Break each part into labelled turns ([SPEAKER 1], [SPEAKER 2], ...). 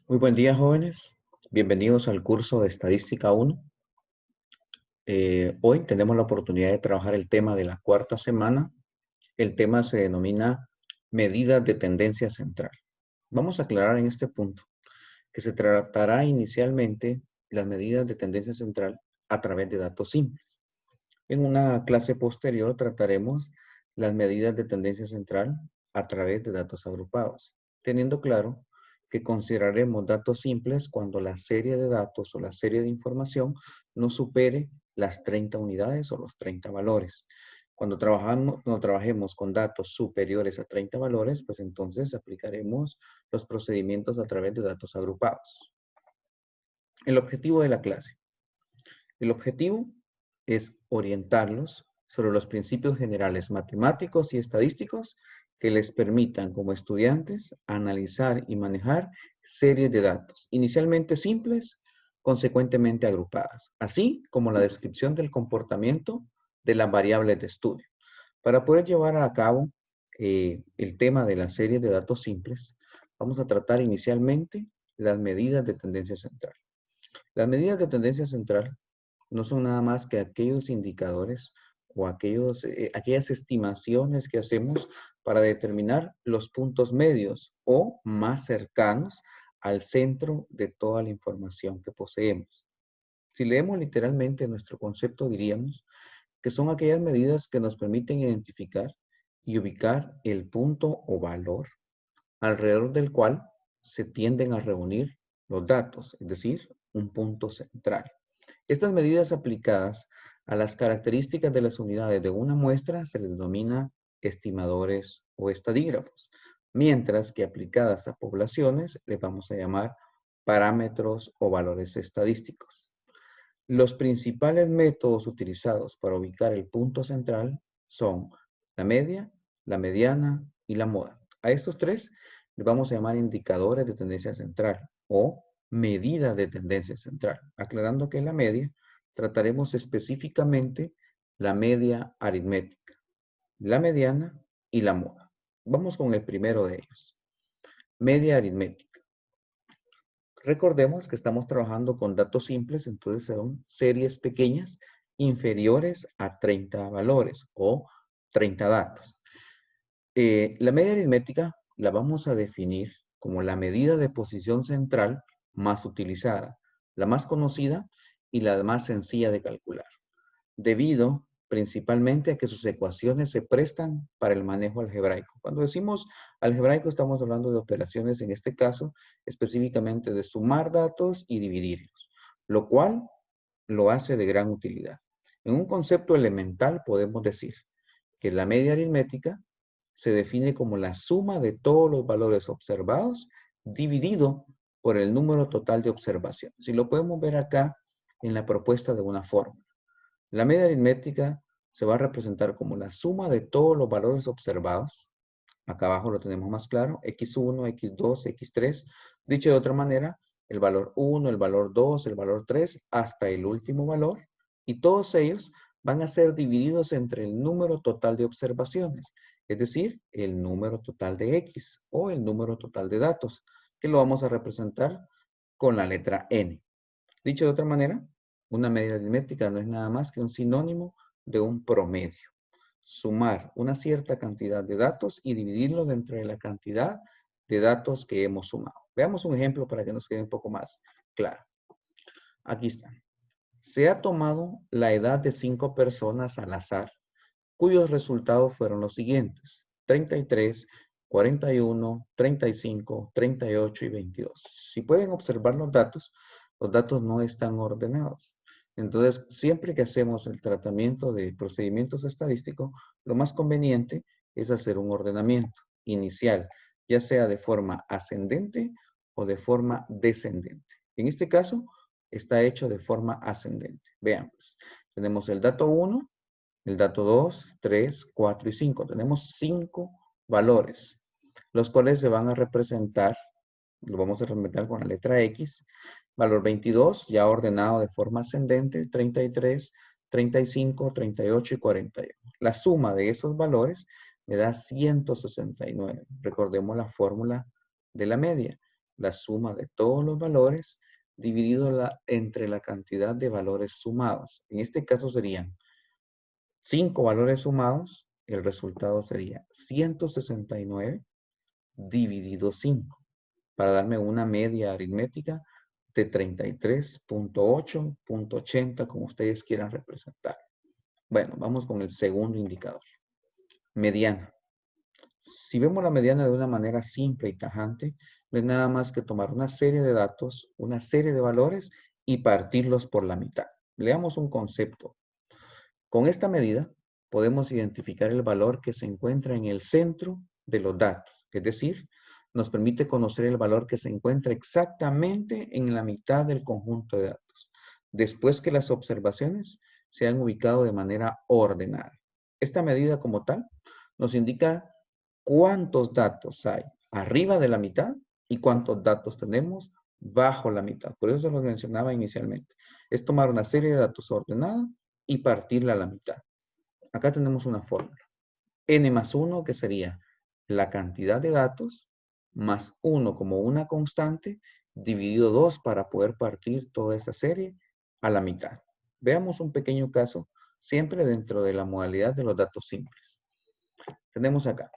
[SPEAKER 1] Muy buen día, jóvenes. Bienvenidos al curso de Estadística 1. Hoy tenemos la oportunidad de trabajar el tema de la cuarta semana. El tema se denomina medidas de tendencia central. Vamos a aclarar en este punto que se tratará inicialmente las medidas de tendencia central a través de datos simples. En una clase posterior trataremos las medidas de tendencia central a través de datos agrupados, teniendo claro que consideraremos datos simples cuando la serie de datos o la serie de información no supere las 30 unidades o los 30 valores. Cuando trabajemos con datos superiores a 30 valores, pues entonces aplicaremos los procedimientos a través de datos agrupados. El objetivo de la clase. El objetivo es orientarlos sobre los principios generales matemáticos y estadísticos que les permitan como estudiantes analizar y manejar series de datos, inicialmente simples, consecuentemente agrupadas, así como la descripción del comportamiento de las variables de estudio. Para poder llevar a cabo el tema de la serie de datos simples, vamos a tratar inicialmente las medidas de tendencia central. Las medidas de tendencia central no son nada más que aquellos indicadores o aquellas estimaciones que hacemos para determinar los puntos medios o más cercanos al centro de toda la información que poseemos. Si leemos literalmente nuestro concepto, diríamos que son aquellas medidas que nos permiten identificar y ubicar el punto o valor alrededor del cual se tienden a reunir los datos, es decir, un punto central. Estas medidas aplicadas a las características de las unidades de una muestra se les denomina estimadores o estadígrafos, mientras que aplicadas a poblaciones les vamos a llamar parámetros o valores estadísticos. Los principales métodos utilizados para ubicar el punto central son la media, la mediana y la moda. A estos tres les vamos a llamar indicadores de tendencia central o medidas de tendencia central. Aclarando que la media trataremos específicamente la media aritmética, la mediana y la moda. Vamos con el primero de ellos. Media aritmética. Recordemos que estamos trabajando con datos simples, entonces son series pequeñas inferiores a 30 valores o 30 datos. La media aritmética la vamos a definir como la medida de posición central más utilizada, la más conocida y la más sencilla de calcular, debido principalmente a que sus ecuaciones se prestan para el manejo algebraico. Cuando decimos algebraico estamos hablando de operaciones, en este caso, específicamente de sumar datos y dividirlos, lo cual lo hace de gran utilidad. En un concepto elemental podemos decir que la media aritmética se define como la suma de todos los valores observados dividido por el número total de observaciones. Y lo podemos ver acá en la propuesta de una fórmula. La media aritmética se va a representar como la suma de todos los valores observados. Acá abajo lo tenemos más claro, x1, x2, x3. Dicho de otra manera, el valor 1, el valor 2, el valor 3, hasta el último valor. Y todos ellos van a ser divididos entre el número total de observaciones, es decir, el número total de x o el número total de datos, que lo vamos a representar con la letra n. Dicho de otra manera, una media aritmética no es nada más que un sinónimo de un promedio. Sumar una cierta cantidad de datos y dividirlo dentro de la cantidad de datos que hemos sumado. Veamos un ejemplo para que nos quede un poco más claro. Aquí está. Se ha tomado la edad de 5 personas al azar, cuyos resultados fueron los siguientes: 33, 41, 35, 38 y 22. Si pueden observar los datos no están ordenados. Entonces, siempre que hacemos el tratamiento de procedimientos estadísticos, lo más conveniente es hacer un ordenamiento inicial, ya sea de forma ascendente o de forma descendente. En este caso, está hecho de forma ascendente. Veamos. Tenemos el dato 1, el dato 2, 3, 4 y 5. Tenemos 5 valores, los cuales se van a representar, lo vamos a representar con la letra X. Valor 22, ya ordenado de forma ascendente, 33, 35, 38 y 41. La suma de esos valores me da 169. Recordemos la fórmula de la media. la suma de todos los valores dividido entre la cantidad de valores sumados. En este caso serían 5 valores sumados, el resultado sería 169 dividido 5, para darme una media aritmética de 33.8.80, como ustedes quieran representar. Bueno, vamos con el segundo indicador. Mediana. Si vemos la mediana de una manera simple y tajante, no es nada más que tomar una serie de datos, una serie de valores y partirlos por la mitad. Leamos un concepto. Con esta medida podemos identificar el valor que se encuentra en el centro de los datos, es decir, nos permite conocer el valor que se encuentra exactamente en la mitad del conjunto de datos, después que las observaciones se han ubicado de manera ordenada. Esta medida como tal nos indica cuántos datos hay arriba de la mitad y cuántos datos tenemos bajo la mitad. Por eso lo mencionaba inicialmente. Es tomar una serie de datos ordenada y partirla a la mitad. Acá tenemos una fórmula. N más 1, que sería la cantidad de datos, más 1 como una constante, dividido 2 para poder partir toda esa serie a la mitad. Veamos un pequeño caso, siempre dentro de la modalidad de los datos simples. Tenemos acá.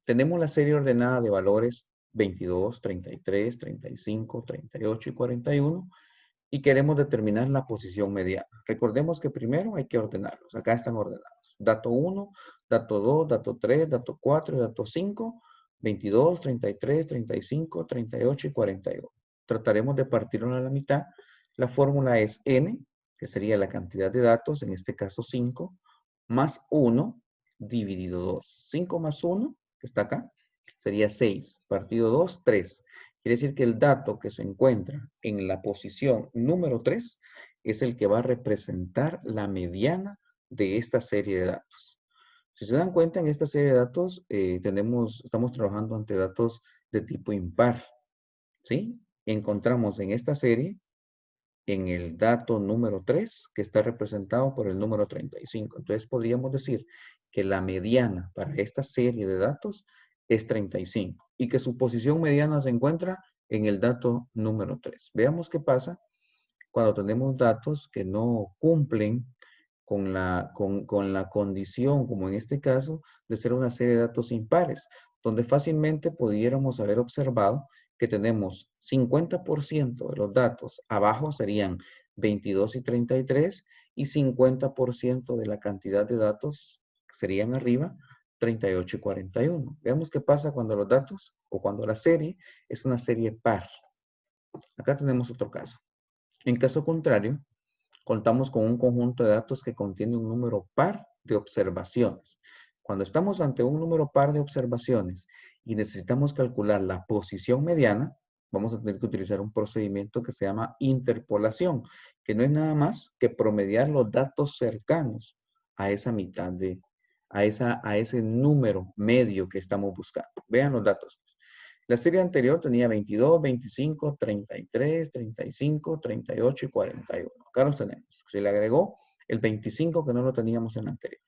[SPEAKER 1] Tenemos la serie ordenada de valores 22, 33, 35, 38 y 41 y queremos determinar la posición mediana. Recordemos que primero hay que ordenarlos. Acá están ordenados. Dato 1, dato 2, dato 3, dato 4 y dato 5, 22, 33, 35, 38 y 41. Trataremos de partirlo a la mitad. La fórmula es n, que sería la cantidad de datos, en este caso 5, más 1 dividido 2. 5 más 1, que está acá, sería 6. Partido 2, 3. Quiere decir que el dato que se encuentra en la posición número 3 es el que va a representar la mediana de esta serie de datos. Si se dan cuenta, en esta serie de datos estamos trabajando ante datos de tipo impar. ¿Sí? Encontramos en esta serie, en el dato número 3, que está representado por el número 35. Entonces podríamos decir que la mediana para esta serie de datos es 35 y que su posición mediana se encuentra en el dato número 3. Veamos qué pasa cuando tenemos datos que no cumplen con la condición, como en este caso, de ser una serie de datos impares, donde fácilmente pudiéramos haber observado que tenemos 50% de los datos abajo serían 22 y 33 y 50% de la cantidad de datos serían arriba 38 y 41. Veamos qué pasa cuando los datos o cuando la serie es una serie par. Acá tenemos otro caso. En caso contrario, contamos con un conjunto de datos que contiene un número par de observaciones. Cuando estamos ante un número par de observaciones y necesitamos calcular la posición mediana, vamos a tener que utilizar un procedimiento que se llama interpolación, que no es nada más que promediar los datos cercanos a esa mitad a ese número medio que estamos buscando. Vean los datos. La serie anterior tenía 22, 25, 33, 35, 38 y 41. Acá los tenemos. Se le agregó el 25 que no lo teníamos en la anterior.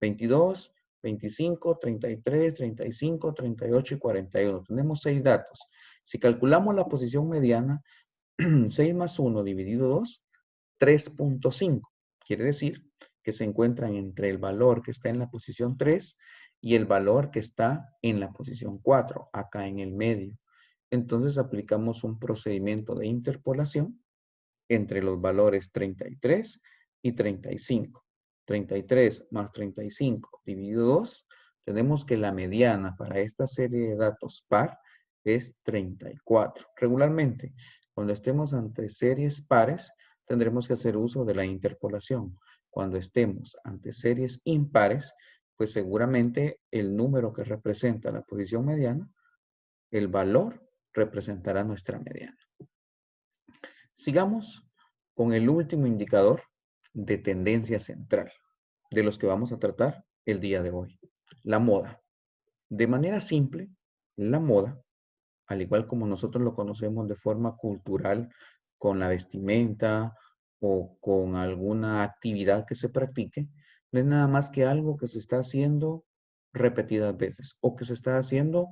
[SPEAKER 1] 22, 25, 33, 35, 38 y 41. Tenemos 6 datos. Si calculamos la posición mediana, 6 más 1 dividido 2, 3.5. Quiere decir que se encuentran entre el valor que está en la posición 3 y el valor que está en la posición 4, acá en el medio. Entonces aplicamos un procedimiento de interpolación entre los valores 33 y 35. 33 más 35 dividido 2, tenemos que la mediana para esta serie de datos par es 34. Regularmente, cuando estemos ante series pares, tendremos que hacer uso de la interpolación. Cuando estemos ante series impares, pues seguramente el número que representa la posición mediana, el valor representará nuestra mediana. Sigamos con el último indicador de tendencia central de los que vamos a tratar el día de hoy, la moda. De manera simple, la moda, al igual como nosotros lo conocemos de forma cultural, con la vestimenta o con alguna actividad que se practique, no es nada más que algo que se está haciendo repetidas veces o que se está haciendo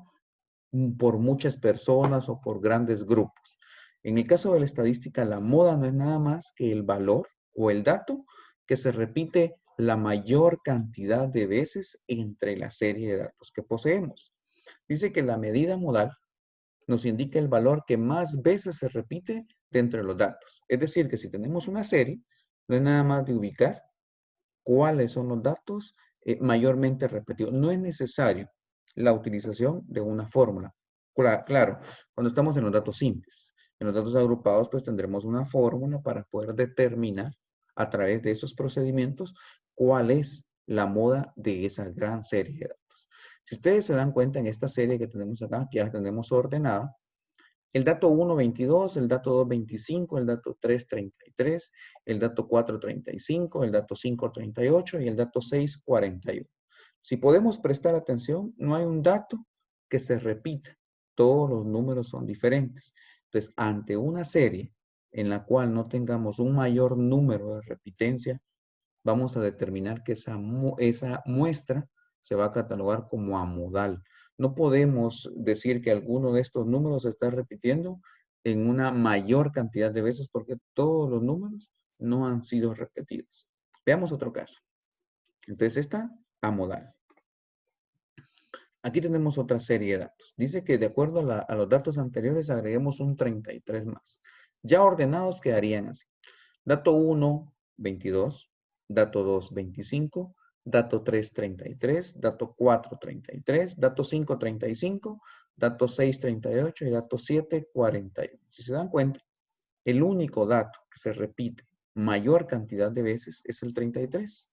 [SPEAKER 1] por muchas personas o por grandes grupos. En el caso de la estadística, la moda no es nada más que el valor o el dato que se repite la mayor cantidad de veces entre la serie de datos que poseemos. Dice que la medida modal nos indica el valor que más veces se repite de entre los datos. Es decir, que si tenemos una serie, no es nada más de ubicar cuáles son los datos mayormente repetidos. No es necesario la utilización de una fórmula. Claro, cuando estamos en los datos simples, en los datos agrupados, pues tendremos una fórmula para poder determinar a través de esos procedimientos cuál es la moda de esa gran serie de datos. Si ustedes se dan cuenta en esta serie que tenemos acá, que ya la tenemos ordenada, el dato 1, 22, el dato 2, 25, el dato 3, 33, el dato 4, 35, el dato 5, 38 y el dato 6, 41. Si podemos prestar atención, no hay un dato que se repita. Todos los números son diferentes. Entonces, ante una serie en la cual no tengamos un mayor número de repitencia, vamos a determinar que esa muestra se va a catalogar como amodal. No podemos decir que alguno de estos números se está repitiendo en una mayor cantidad de veces porque todos los números no han sido repetidos. Veamos otro caso. Entonces está amodal. Aquí tenemos otra serie de datos. Dice que de acuerdo a los datos anteriores agreguemos un 33 más. Ya ordenados quedarían así. Dato 1, 22. Dato 2, 25. Dato 3, 33. Dato 4, 33. Dato 5, 35. Dato 6, 38. Y dato 7, 41. Si se dan cuenta, el único dato que se repite mayor cantidad de veces es el 33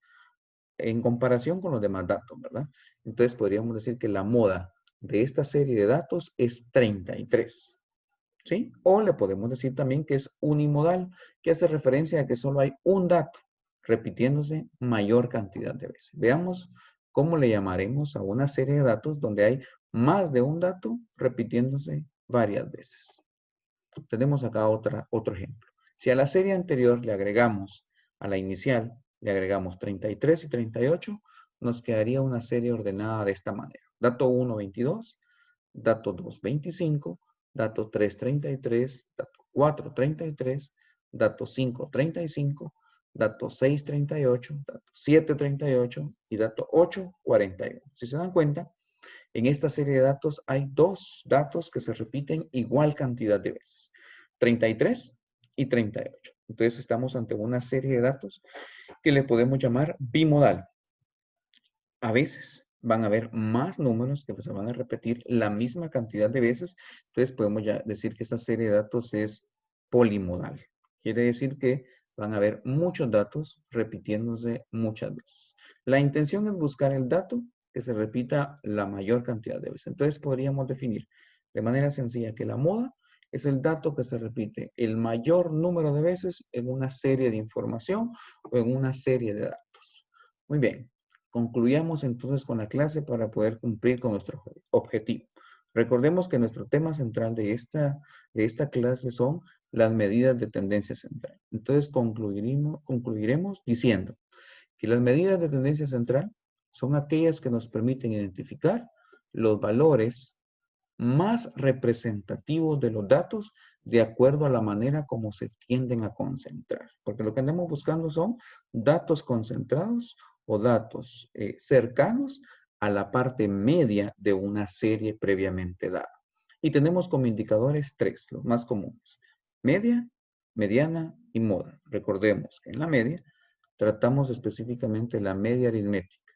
[SPEAKER 1] en comparación con los demás datos, ¿verdad? Entonces podríamos decir que la moda de esta serie de datos es 33. ¿Sí? O le podemos decir también que es unimodal, que hace referencia a que solo hay un dato repitiéndose mayor cantidad de veces. Veamos cómo le llamaremos a una serie de datos donde hay más de un dato repitiéndose varias veces. Tenemos acá otro ejemplo. Si a la serie anterior le agregamos a la inicial, le agregamos 33 y 38, nos quedaría una serie ordenada de esta manera. Dato 1, 22, dato 2, 25, dato 3, 33, dato 4, 33, dato 5, 35, dato 6, 38, dato 7, 38 y dato 8, 41. Si se dan cuenta, en esta serie de datos hay dos datos que se repiten igual cantidad de veces, 33 y 38. Entonces estamos ante una serie de datos que le podemos llamar bimodal. A veces van a haber más números que se van a repetir la misma cantidad de veces. Entonces podemos ya decir que esta serie de datos es polimodal. Quiere decir que van a haber muchos datos repitiéndose muchas veces. La intención es buscar el dato que se repita la mayor cantidad de veces. Entonces podríamos definir de manera sencilla que la moda es el dato que se repite el mayor número de veces en una serie de información o en una serie de datos. Muy bien. Concluyamos entonces con la clase para poder cumplir con nuestro objetivo. Recordemos que nuestro tema central de esta clase son las medidas de tendencia central. Entonces concluiremos diciendo que las medidas de tendencia central son aquellas que nos permiten identificar los valores más representativos de los datos de acuerdo a la manera como se tienden a concentrar. Porque lo que andamos buscando son datos concentrados o datos cercanos a la parte media de una serie previamente dada. Y tenemos como indicadores tres, los más comunes: media, mediana y moda. Recordemos que en la media tratamos específicamente la media aritmética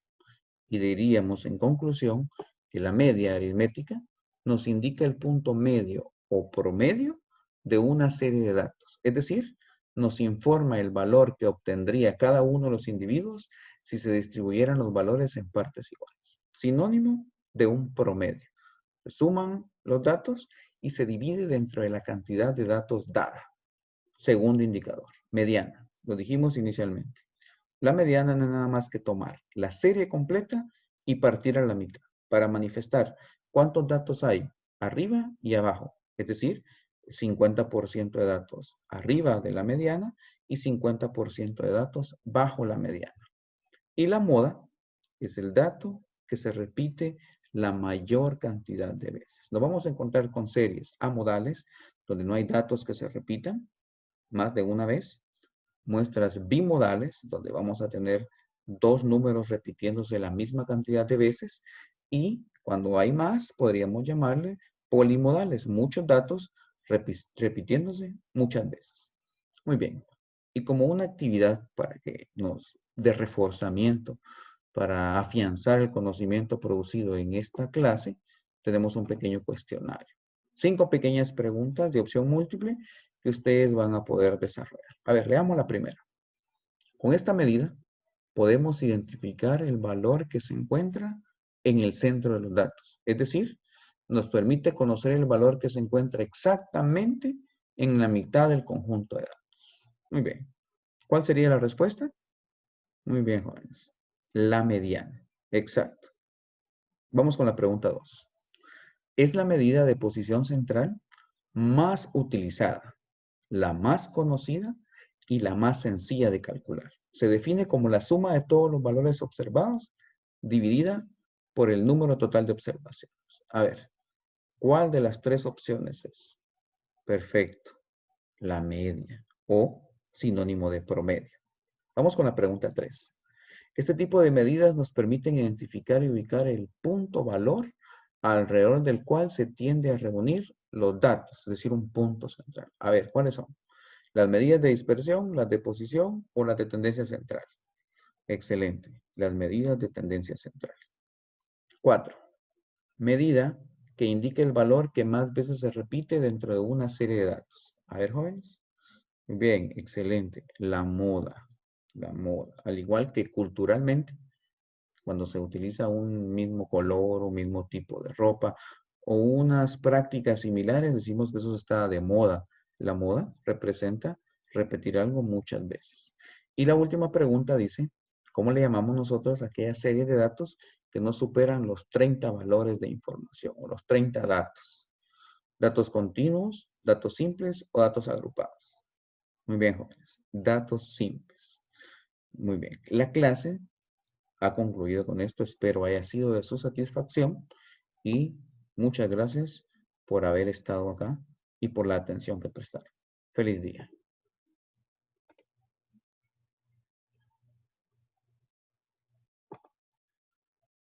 [SPEAKER 1] y diríamos en conclusión que la media aritmética nos indica el punto medio o promedio de una serie de datos. Es decir, nos informa el valor que obtendría cada uno de los individuos si se distribuyeran los valores en partes iguales. Sinónimo de un promedio. Se suman los datos y se divide dentro de la cantidad de datos dada. Segundo indicador, mediana. Lo dijimos inicialmente. La mediana no es nada más que tomar la serie completa y partir a la mitad para manifestar cuántos datos hay arriba y abajo. Es decir, 50% de datos arriba de la mediana y 50% de datos bajo la mediana. Y la moda es el dato que se repite la mayor cantidad de veces. Nos vamos a encontrar con series amodales, donde no hay datos que se repitan más de una vez. Muestras bimodales, donde vamos a tener dos números repitiéndose la misma cantidad de veces. Y cuando hay más, podríamos llamarle polimodales, muchos datos repitiéndose muchas veces. Muy bien. Y como una actividad para que nos de reforzamiento, para afianzar el conocimiento producido en esta clase, tenemos un pequeño cuestionario. 5 pequeñas preguntas de opción múltiple que ustedes van a poder desarrollar. A ver, leamos la primera. Con esta medida podemos identificar el valor que se encuentra en el centro de los datos. Es decir, nos permite conocer el valor que se encuentra exactamente en la mitad del conjunto de datos. Muy bien. ¿Cuál sería la respuesta? Muy bien, jóvenes. La mediana. Exacto. Vamos con la pregunta 2. Es la medida de posición central más utilizada, la más conocida y la más sencilla de calcular. Se define como la suma de todos los valores observados dividida por el número total de observaciones. A ver, ¿cuál de las tres opciones es? Perfecto. La media o sinónimo de promedio. Vamos con la pregunta 3. Este tipo de medidas nos permiten identificar y ubicar el punto valor alrededor del cual se tiende a reunir los datos, es decir, un punto central. A ver, ¿cuáles son? Las medidas de dispersión, las de posición o las de tendencia central. Excelente. Las medidas de tendencia central. 4. Medida que indique el valor que más veces se repite dentro de una serie de datos. A ver, jóvenes. Muy bien, excelente. La moda. La moda. Al igual que culturalmente, cuando se utiliza un mismo color, un mismo tipo de ropa o unas prácticas similares, decimos que eso está de moda. La moda representa repetir algo muchas veces. Y la última pregunta dice, ¿cómo le llamamos nosotros a aquella serie de datos que no superan los 30 valores de información o los 30 datos? ¿Datos continuos, datos simples o datos agrupados? Muy bien, jóvenes. Datos simples. Muy bien. La clase ha concluido con esto. Espero haya sido de su satisfacción y muchas gracias por haber estado acá y por la atención que prestaron. Feliz día.